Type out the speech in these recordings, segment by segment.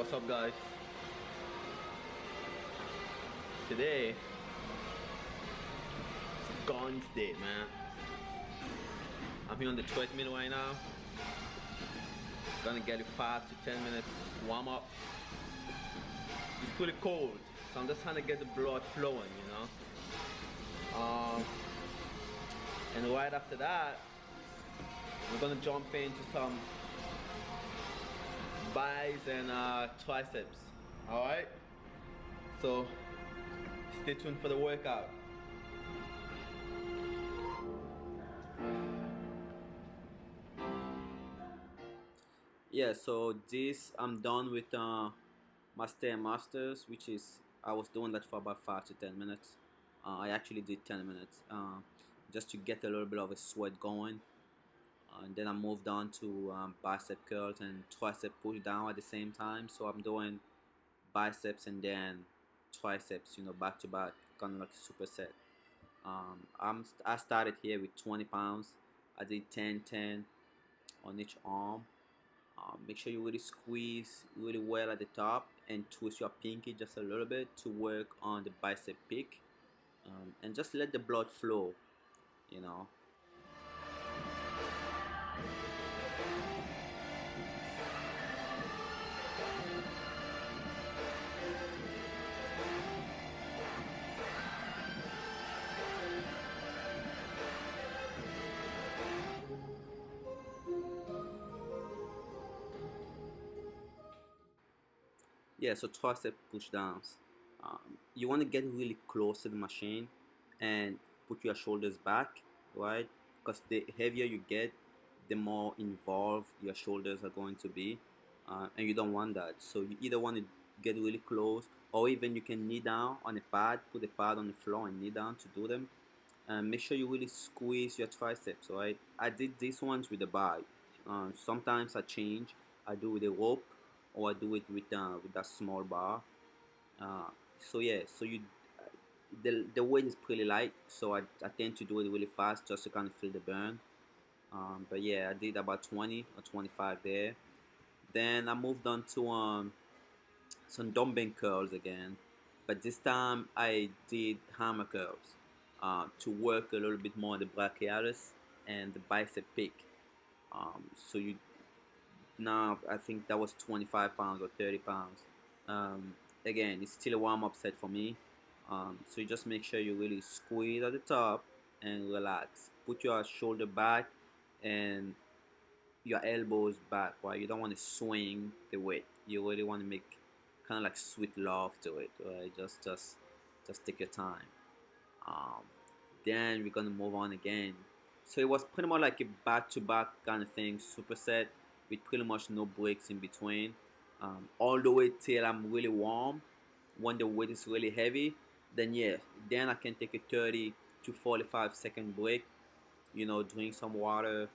What's up, guys? Today it's a guns day, man. I'm here on the treadmill right now. Gonna get a 5 to 10 minutes warm up. It's pretty cold, so I'm just trying to get the blood flowing, you know. And right after that, we're gonna jump into some biceps and triceps. All right. So stay tuned for the workout. Yeah, so this I'm done with my stairmasters, which is I was doing that for about 5 to 10 minutes. I actually did 10 minutes just to get a little bit of a sweat going. And then I moved on to bicep curls and tricep push down at the same time. So I'm doing biceps and then triceps, back to back, kind of like a superset. I started here with 20 pounds. I did 10, 10 on each arm. Make sure you really squeeze really well at the top and twist your pinky just a little bit to work on the bicep peak, and just let the blood flow, you know. Yeah, so tricep push downs. You want to get really close to the machine and put your shoulders back, right? Because the heavier you get, the more involved your shoulders are going to be, and you don't want that. So you either want to get really close, or even you can knee down on a pad, put the pad on the floor and knee down to do them. And make sure you really squeeze your triceps, right? I did these ones with the bar. Sometimes I change. I do with a rope, or I do it with that small bar. So yeah, so the weight is pretty light, so I tend to do it really fast just to kind of feel the burn. But yeah, I did about 20 or 25 there. Then I moved on to some dumbbell curls again, but this time I did hammer curls to work a little bit more the brachialis and the bicep peak. So you now I think that was 25 pounds or 30 pounds. Again, it's still a warm-up set for me. So you just make sure you really squeeze at the top and relax. Put your shoulder back and your elbows back, right? You don't want to swing the weight. You really want to make kind of like sweet love to it, right? Just take your time. Um, then we're gonna move on again. So it was pretty much like a back-to-back kind of thing, superset with pretty much no breaks in between. All the way till I'm really warm. When the weight is really heavy, then yeah, then I can take a 30 to 45-second break. Drink some water,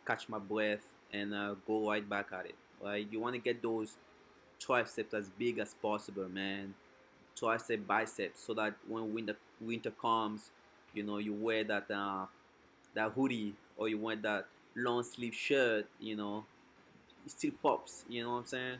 catch my breath, and go right back at it. Right? You want to get those triceps as big as possible, man. Tricep, biceps, so that when winter comes, you wear that hoodie, or you wear that long sleeve shirt, it still pops. You know what I'm saying?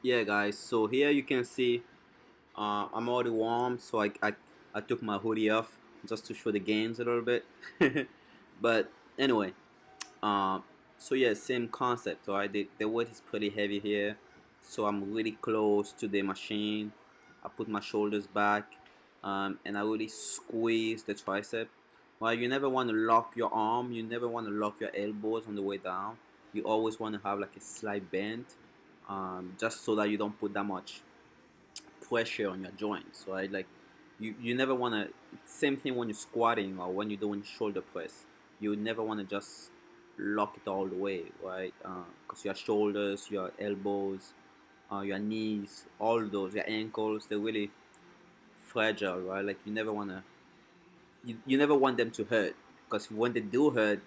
Yeah, guys, so here you can see I'm already warm, so I took my hoodie off just to show the gains a little bit. But anyway, um, so yeah, same concept, right? The weight is pretty heavy here, so I'm really close to the machine. I put my shoulders back, and I really squeeze the tricep. Well, you never want to lock your arm, you never want to lock your elbows on the way down. You always want to have like a slight bend, just so that you don't put that much pressure on your joints, right? Like you never want to. Same thing when you're squatting or when you're doing shoulder press. You never want to just lock it all the way, right? Because your shoulders, your elbows, your knees, all those, your ankles, they're really fragile, right? Like you never want them to hurt, because when they do hurt,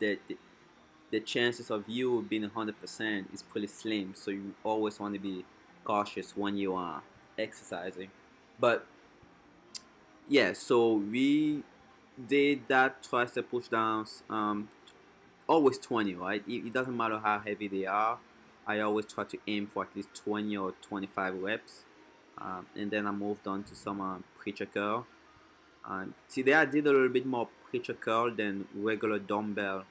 the chances of you being 100% is pretty slim. So you always want to be cautious when you are exercising. But yeah, so we did that tricep push downs, always 20, right? It doesn't matter how heavy they are. I always try to aim for at least 20 or 25 reps. And then I moved on to some preacher curl. Today I did a little bit more preacher curl than regular dumbbell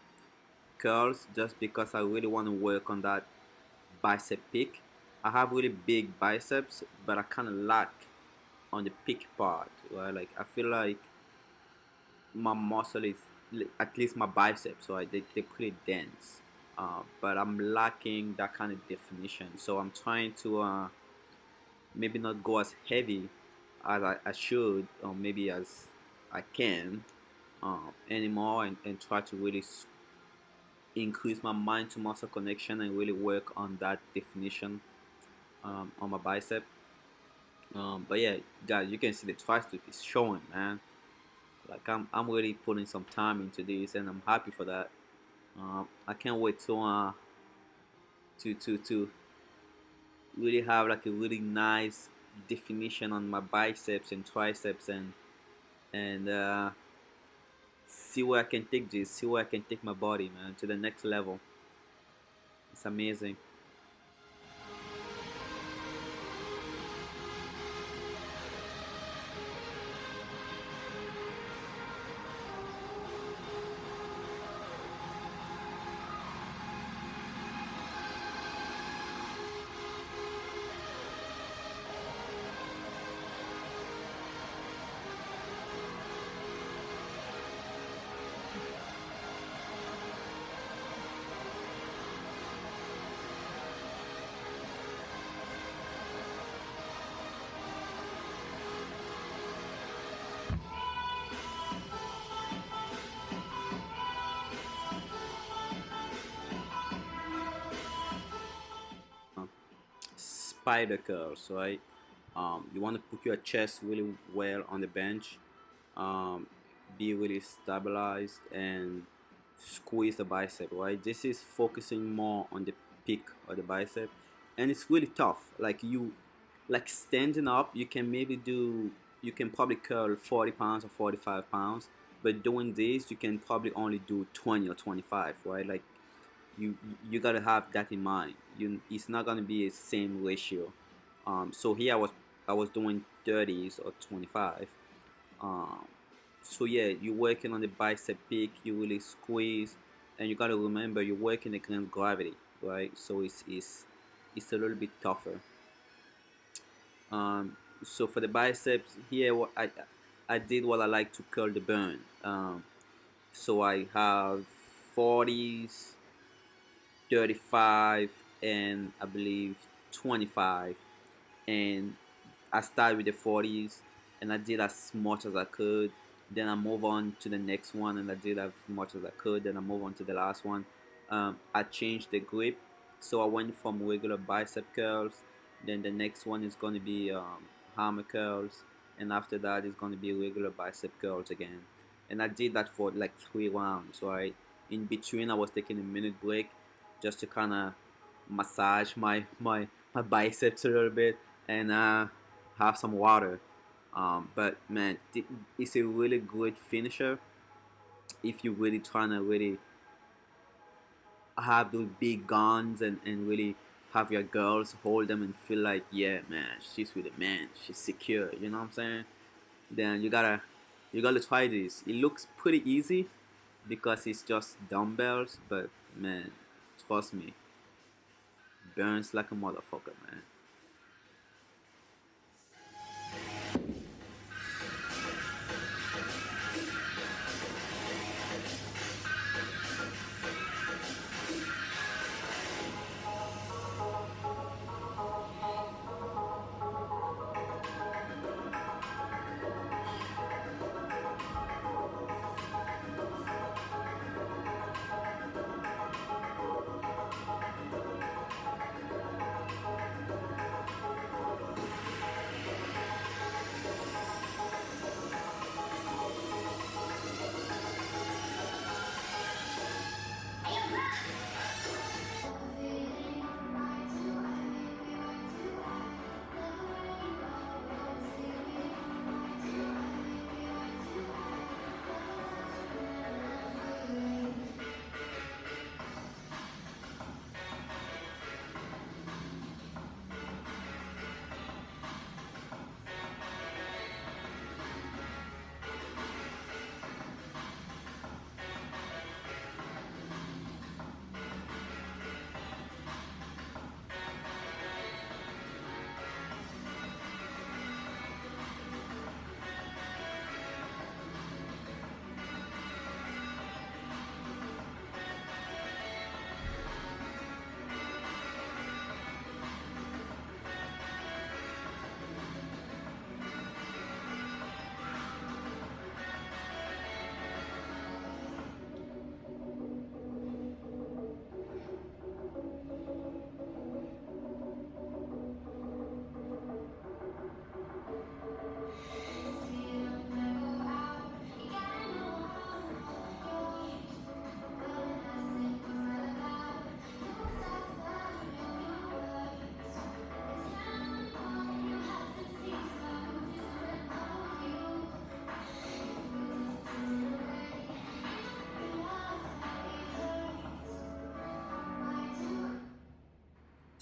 curls, just because I really want to work on that bicep peak. I have really big biceps, but I kind of lack on the peak part, right? Like I feel like my muscle is, at least my biceps, right? They're pretty dense, but I'm lacking that kind of definition. So I'm trying to maybe not go as heavy as I should, or maybe as I can anymore, and try to really increase my mind to muscle connection and really work on that definition on my bicep. But yeah, guys, you can see the tricep is showing, man. Like I'm really putting some time into this, and I'm happy for that. I can't wait to really have like a really nice definition on my biceps and triceps, and see where I can take this, see where I can take my body, man, to the next level. It's amazing. Spider curls, right? You want to put your chest really well on the bench, um, be really stabilized, and squeeze the bicep, right? This is focusing more on the peak of the bicep, and it's really tough. Like like standing up, you can probably curl 40 pounds or 45 pounds, but doing this, you can probably only do 20 or 25, right? Like you you gotta have that in mind. It's not gonna be a same ratio. So here I was doing 30s or 25. Um, so yeah, you're working on the bicep peak. You really squeeze, and you gotta remember you're working against gravity, right? So it's a little bit tougher. So for the biceps here, I did what I like to call the burn. So I have 40s, 35, and I believe 25. And I started with the 40s, and I did as much as I could. Then I move on to the next one, and I did as much as I could. Then I move on to the last one. I changed the grip, so I went from regular bicep curls. Then the next one is going to be hammer curls, and after that is going to be regular bicep curls again. And I did that for like 3 rounds, right? In between, I was taking a minute break just to kind of massage my biceps a little bit, and have some water. But man, it's a really good finisher if you're really trying to really have those big guns and really have your girls hold them and feel like, yeah, man, she's with a man, she's secure. You know what I'm saying? Then you gotta try this. It looks pretty easy because it's just dumbbells, but man, trust me, burns like a motherfucker, man.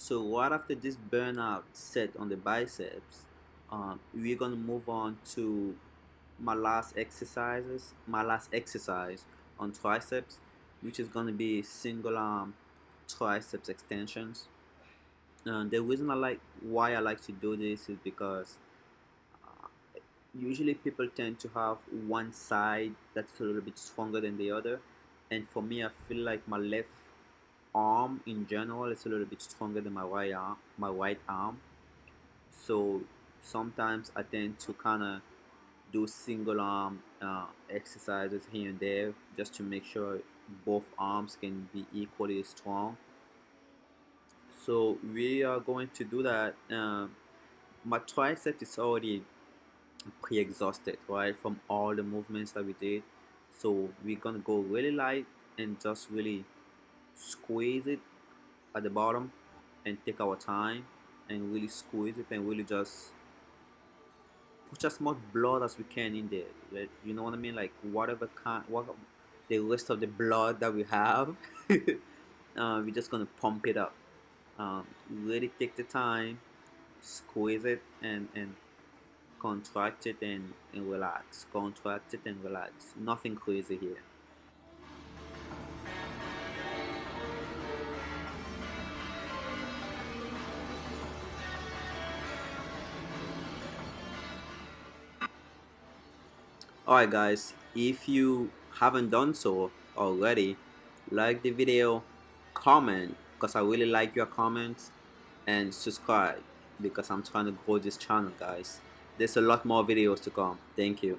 So right after this burnout set on the biceps, we're gonna move on to my last exercise on triceps, which is gonna be single arm triceps extensions. The reason why I like to do this is because usually people tend to have one side that's a little bit stronger than the other, and for me, I feel like my left arm in general is a little bit stronger than my right arm. So sometimes I tend to kind of do single arm exercises here and there just to make sure both arms can be equally strong. So we are going to do that. My tricep is already pre-exhausted, right, from all the movements that we did. So we're gonna go really light and just really squeeze it at the bottom and take our time and really squeeze it and really just put as much blood as we can in there. You know what I mean? Like whatever kind, what the rest of the blood that we have, we're just gonna pump it up. Really take the time, squeeze it, and contract it and relax. Contract it and relax. Nothing crazy here. Alright guys, if you haven't done so already, like the video, comment because I really like your comments, and subscribe because I'm trying to grow this channel, guys. There's a lot more videos to come. Thank you.